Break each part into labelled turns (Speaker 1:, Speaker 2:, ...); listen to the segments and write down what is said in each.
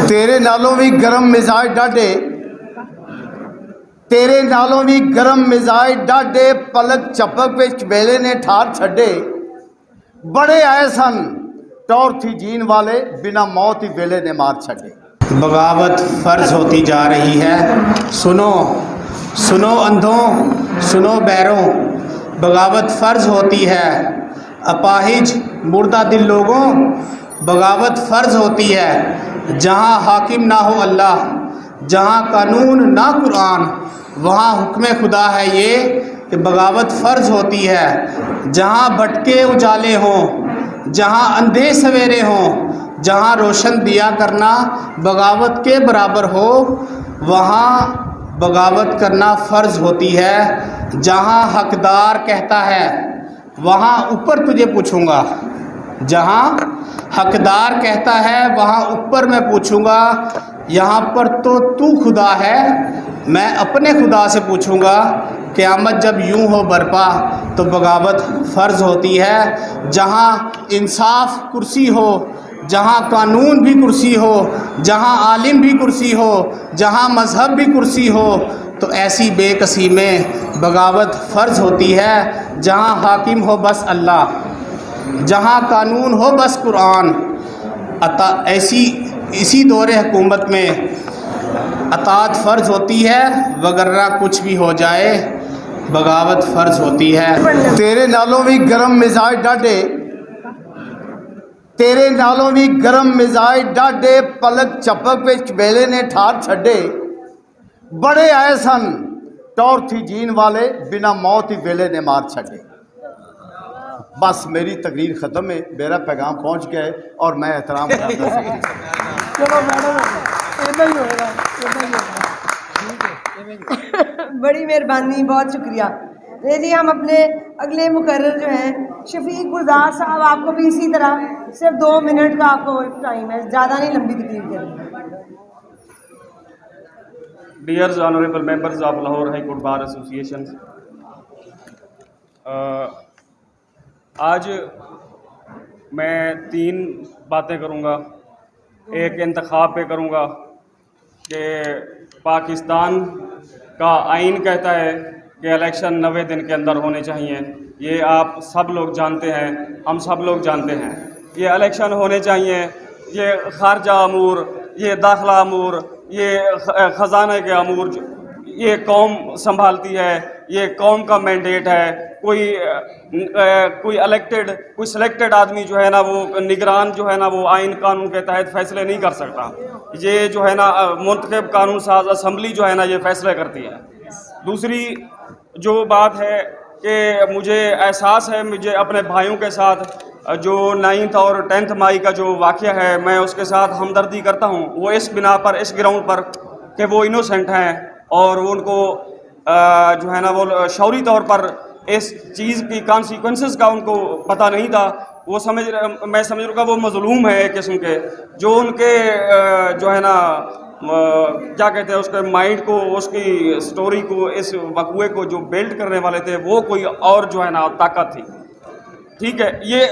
Speaker 1: तेरे नालों भी गरम मिजाज डाडे, तेरे नालों भी गरम मिजाज डाडे, पलक चपक विच वेले ने ठार छड्डे। बड़े आए सन टौर थी जीन वाले, बिना मौत ही वेले ने मार छड्डे।
Speaker 2: बगावत फ़र्ज होती जा रही है। सुनो सुनो अंधों, सुनो बैरों, बगावत फ़र्ज होती है। अपाहिज मुर्दा दिल लोगों, बगावत फ़र्ज होती है। जहाँ हाकिम ना हो अल्लाह, जहाँ कानून ना कुरान, वहाँ हुक्म खुदा है ये कि बगावत फ़र्ज होती है। जहाँ भटके उजाले हों, जहाँ अंधे सवेरे हों, जहाँ रोशन दिया करना बगावत के बराबर हो, वहाँ बगावत करना फ़र्ज होती है। जहाँ हकदार कहता है वहाँ ऊपर तुझे पूछूंगा, जहाँ हकदार कहता है वहाँ ऊपर मैं पूछूंगा। यहाँ पर तो तू खुदा है, मैं अपने खुदा से पूछूंगा। क़यामत जब यूं हो बरपा तो बगावत फ़र्ज होती है। जहाँ इंसाफ कुर्सी हो, जहाँ कानून भी कुर्सी हो, जहाँ आलिम भी कुर्सी हो, जहाँ मज़हब भी कुर्सी हो, तो ऐसी बेकसी में बगावत फ़र्ज होती है। जहाँ हाकिम हो बस अल्लाह, जहाँ कानून हो बस कुरान, इसी दौरे हुकूमत में अताअत फ़र्ज होती है। वगरना कुछ भी हो जाए बगावत फ़र्ज होती है।
Speaker 1: तेरे नालों भी गरम मिजाज डाडे, तेरे नालों भी गरम मिजाज डाडे, पलक चपक विच वेले ने ठार छड्डे। बड़े आए सन टौर थी जीन वाले, बिना मौत ही वेले ने मार छड्डे। बस मेरी तकरीर ख़त्म है, मेरा पैगाम पहुंच गया है और मैं एहतराम करता हूं।
Speaker 3: चलो मैडम, इतना ही होगा, इतना ही होगा।
Speaker 4: बड़ी मेहरबानी, बहुत शुक्रिया। जी हम अपने अगले मुकर्रर जो हैं शफीक गुलजार साहब, आपको भी इसी तरह सिर्फ 2 मिनट का आपको टाइम है, ज़्यादा नहीं लंबी तकरीर करेंगे।
Speaker 5: Dear honorable members of Lahore High Court Bar Association, आज मैं 3 बातें करूँगा। एक इंतखाब पे करूँगा कि पाकिस्तान का आइन कहता है कि इलेक्शन 90 दिन के अंदर होने चाहिए। ये आप सब लोग जानते हैं, हम सब लोग जानते हैं। ये इलेक्शन होने चाहिए। ये खारजा अमूर, ये दाखिला अमूर, ये ख़जाने के अमूर ये कौम संभालती है, ये कौम का मैंडेट है। कोई इलेक्टेड, कोई सिलेक्टेड आदमी जो है ना, वो निगरान जो है ना, वो आइन कानून के तहत फ़ैसले नहीं कर सकता। ये जो है ना मुंतखब कानून साज असम्बली जो है ना, ये फ़ैसले करती है। दूसरी जो बात है कि मुझे एहसास है, मुझे अपने भाइयों के साथ जो 9th और 10th मई का जो वाक़या है, मैं उसके साथ हमदर्दी करता हूँ। वो इस बिना पर, इस ग्राउंड पर कि वो इनोसेंट हैं और उनको जो है ना वो शौरी तौर पर इस चीज़ की कॉन्सिक्वेंसेस का उनको पता नहीं था। वो मैं समझ रहा वो मज़लूम है एक किस्म के, जो उनके जो है ना क्या कहते हैं उसके माइंड को, उसकी स्टोरी को, इस वक़्वे को जो बिल्ड करने वाले थे, वो कोई और जो है ना ताकत थी। ठीक है, ये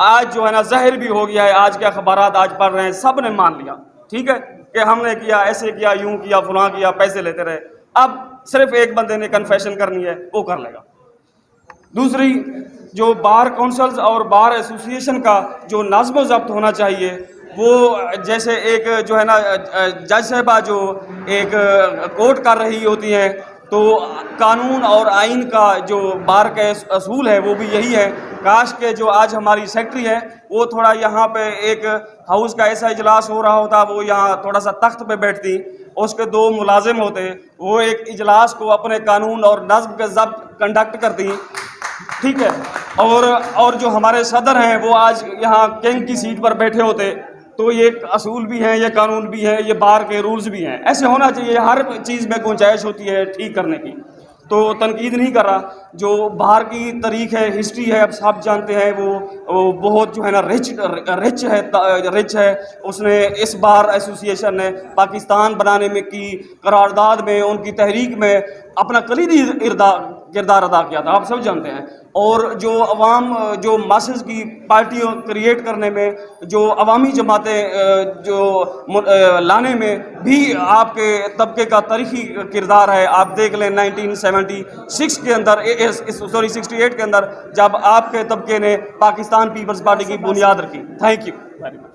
Speaker 5: आज जो है ना ज़ाहिर भी हो गया है। आज के अखबारात आज पढ़ रहे हैं, सब ने मान लिया। ठीक है कि हमने किया, ऐसे किया, यूं किया, फलां किया, पैसे लेते रहे। अब सिर्फ एक बंदे ने कन्फेशन करनी है, वो कर लेगा। दूसरी जो बार काउंसिल्स और बार एसोसिएशन का जो नज़्म व ज़ब्त होना चाहिए, वो जैसे एक जो है ना जज साहबा जो एक कोर्ट कर रही होती हैं, तो कानून और आइन का जो बार का असूल है वो भी यही है। काश के जो आज हमारी सेक्रेटरी है वो थोड़ा यहाँ पे एक हाउस का ऐसा इजलास हो रहा होता, वो यहाँ थोड़ा सा तख्त पे बैठती, उसके 2 मुलाजिम होते, वो एक इजलास को अपने कानून और नज़्म के ज़ब्त कंडक्ट करती। ठीक है, और जो हमारे सदर हैं वो आज यहाँ किंग की सीट पर बैठे होते, तो ये असूल भी हैं, ये कानून भी हैं, ये बार के रूल्स भी हैं। ऐसे होना चाहिए। हर चीज़ में गुंजाइश होती है ठीक करने की, तो तनकीद नहीं कर रहा। जो बाहर की तारीख है, हिस्ट्री है, अब आप जानते हैं वो बहुत जो है ना रिच है। उसने इस बार एसोसिएशन ने पाकिस्तान बनाने में की करारदाद में, उनकी तहरीक में अपना कलीदी किरदार अदा किया था, आप सब जानते हैं। और जो अवाम, जो मासेस की पार्टियों क्रिएट करने में, जो अवामी जमातें जो लाने में भी आपके तबके का तारीखी किरदार है। आप देख लें 1976 के अंदर, 68 के अंदर, जब आपके तबके ने पाकिस्तान पीपल्स पार्टी की बुनियाद रखी। Thank you very much.